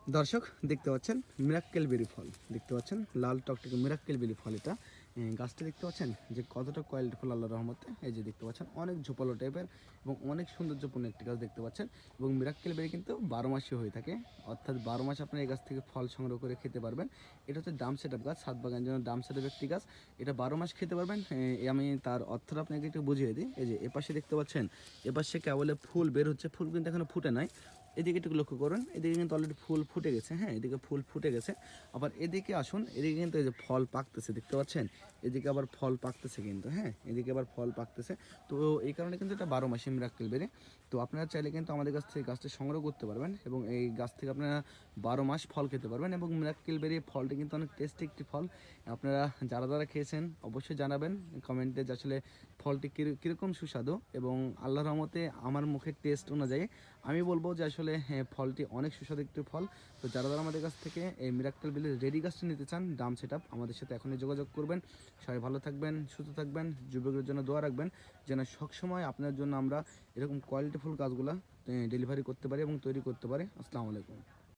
দর্শক দেখতে পাচ্ছেন মিরাক্কেল বেরি ফল দেখতে পাচ্ছেন, লাল টকটকে মিরাক্কেল বেরি ফল। এটা গাছটা দেখতে পাচ্ছেন যে কতটা কোয়ালিটি ফুল আল্লাহর রহমতে। এই যে দেখতে পাচ্ছেন অনেক ঝোপালো টাইপের এবং অনেক সৌন্দর্যপূর্ণ একটি গাছ দেখতে পাচ্ছেন। এবং মিরাক্কেল বেরি কিন্তু 12 মাসই হয়ে থাকে, অর্থাৎ 12 মাস আপনার এই গাছ থেকে ফল সংগ্রহ করে খেতে পারবেন। এটা হচ্ছে ডাম সেট আপ গাছ, ছাদ বাগানের জন্য ডাম সেট আপ একটি গাছ। এটা 12 মাস খেতে পারবেন। আমি তার অর্থটা আপনাকে একটু বুঝিয়ে দিই। এই যে এপাশে দেখতে পাচ্ছেন, এপাশে কেবলে ফুল বের হচ্ছে, ফুল কিন্তু এখনো ফুটে নাই। এদিকে একটু লক্ষ্য করুন, এদিকে কিন্তু অলরেডি ফুল ফুটে গেছে। হ্যাঁ, এদিকে ফুল ফুটে গেছে। আবার এদিকে আসুন, এদিকে কিন্তু এই যে ফল পাকতেছে দেখতে পাচ্ছেন, এদিকে আবার ফল পাকতেছে কিন্তু। হ্যাঁ, এদিকে আবার ফল পাকতেছে। তো এই কারণে কিন্তু এটা 12 মাসে মিরাক্কেল বেরি। তো আপনারা চাইলে কিন্তু আমাদের কাছ থেকে গাছটা সংগ্রহ করতে পারবেন এবং এই গাছ থেকে আপনারা 12 মাস ফল খেতে পারবেন। এবং মিরাক্কেল বেরি ফলটি কিন্তু অনেক টেস্টি একটি ফল। আপনারা যারা খেয়েছেন অবশ্যই জানাবেন কমেন্টে যে আসলে ফলটি কীরকম সুস্বাদু। এবং আল্লাহর রহমতে আমার মুখের টেস্ট অনুযায়ী আমি বলবো যে আসলে ফলটি অনেক সুস্বাদু একটি ফল। তো যারা আমাদের কাছ থেকে এই মিরাক্কেল বেরির রেডি গাছটা নিতে চান ডাম সেট আপ, আমাদের সাথে এখনই যোগাযোগ করবেন। সবাই ভালো থাকবেন, সুস্থ থাকবেন, যুবকদের জন্য দোয়া রাখবেন যেন সবসময় আপনার জন্য আমরা এরকম কোয়ালিটিফুল গাছগুলো ডেলিভারি করতে পারি এবং তৈরি করতে পারি। আসসালামু আলাইকুম।